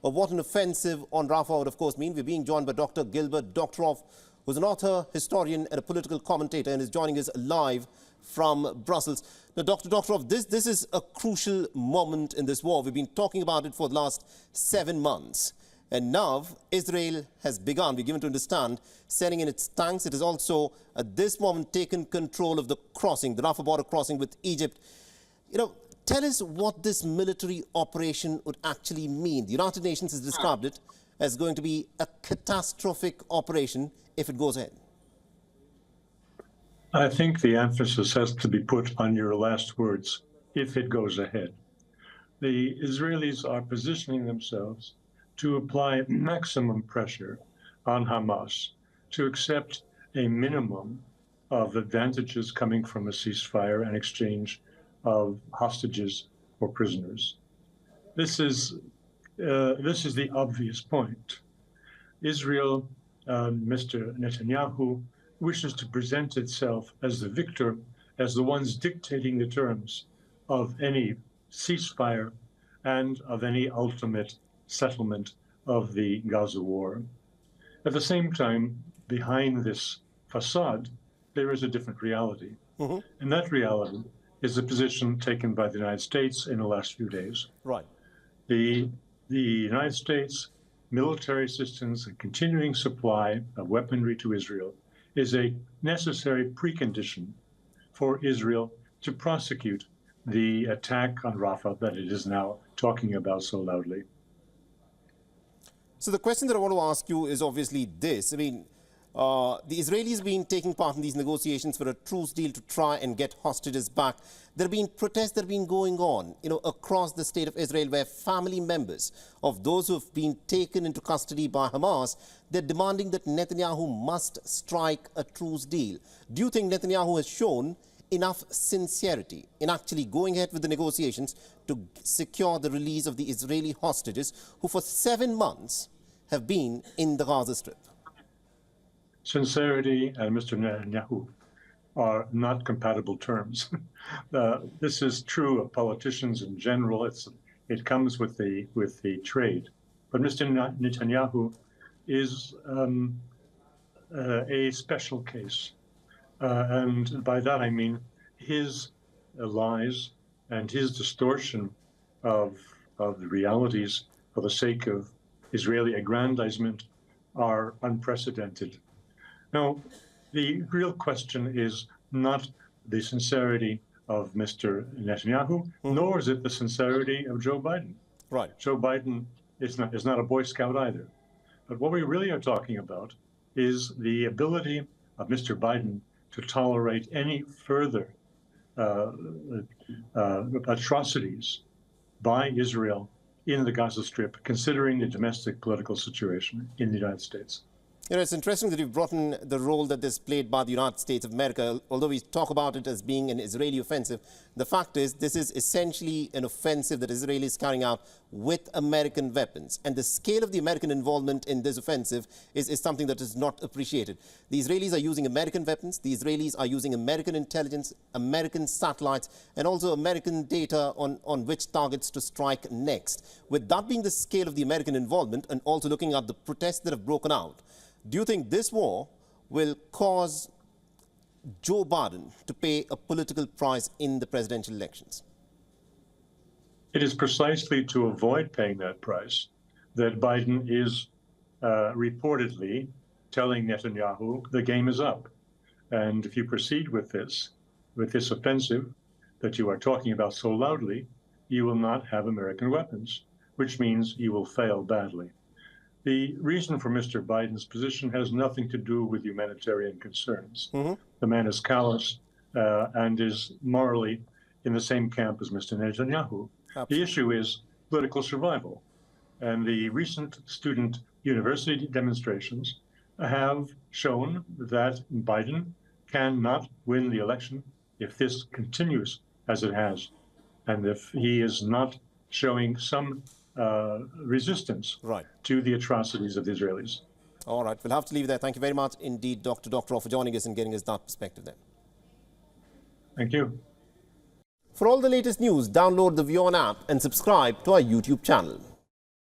of what an offensive on Rafah would, of course, mean. We're being joined by Dr. Gilbert Doctorow, who's an author, historian, and a political commentator, and is joining us live from Brussels. Now, Dr. Doctorow, this is a crucial moment in this war. We've been talking about it for the last 7 months. And now Israel has begun, we're given to understand, sending in its tanks. It has also, at this moment, taken control of the crossing, the Rafah border crossing with Egypt. Tell us what this military operation would actually mean. The United Nations has described it as going to be a catastrophic operation if it goes ahead. I think the emphasis has to be put on your last words, if it goes ahead. The Israelis are positioning themselves to apply maximum pressure on Hamas to accept a minimum of advantages coming from a ceasefire and exchange of hostages or prisoners. This is the obvious point. Israel, Mr. Netanyahu, wishes to present itself as the victor, as the ones dictating the terms of any ceasefire and of any ultimate settlement of the Gaza war. At the same time, behind this facade, there is a different reality. And that reality is the position taken by the United States in the last few days. Right. The United States military assistance and continuing supply of weaponry to Israel is a necessary precondition for Israel to prosecute the attack on Rafah that it is now talking about so loudly. So the question that I want to ask you is obviously this. The Israelis been taking part in these negotiations for a truce deal to try and get hostages back. There have been protests that have been going on, across the state of Israel, where family members of those who have been taken into custody by Hamas, they're demanding that Netanyahu must strike a truce deal. Do you think Netanyahu has shown enough sincerity in actually going ahead with the negotiations to secure the release of the Israeli hostages who for 7 months have been in the Gaza Strip? Sincerity and Mr. Netanyahu are not compatible terms. This is true of politicians in general. It comes with the trade. But Mr. Netanyahu is a special case. And by that I mean his lies and his distortion of the realities for the sake of Israeli aggrandizement are unprecedented. Now, the real question is not the sincerity of Mr. Netanyahu, nor is it the sincerity of Joe Biden. Right. Joe Biden is not a Boy Scout either. But what we really are talking about is the ability of Mr. Biden to tolerate any further atrocities by Israel in the Gaza Strip, considering the domestic political situation in the United States. It's interesting that you've brought in the role that is played by the United States of America. Although we talk about it as being an Israeli offensive, the fact is this is essentially an offensive that Israel is carrying out with American weapons. And the scale of the American involvement in this offensive is something that is not appreciated. The Israelis are using American weapons. The Israelis are using American intelligence, American satellites, and also American data on which targets to strike next. With that being the scale of the American involvement, and also looking at the protests that have broken out, do you think this war will cause Joe Biden to pay a political price in the presidential elections? It is precisely to avoid paying that price that Biden is reportedly telling Netanyahu the game is up. And if you proceed with this offensive that you are talking about so loudly, you will not have American weapons, which means you will fail badly. The reason for Mr. Biden's position has nothing to do with humanitarian concerns. The man is callous and is morally in the same camp as Mr. Netanyahu. Absolutely. The issue is political survival. And the recent student university demonstrations have shown that Biden cannot win the election if this continues as it has, and if he is not showing some resistance to the atrocities of the Israelis. All right, we'll have to leave there. Thank you very much indeed, Dr. Doctorow, for joining us and getting us that perspective there. Thank you. For all the latest news, download the WION app and subscribe to our YouTube channel.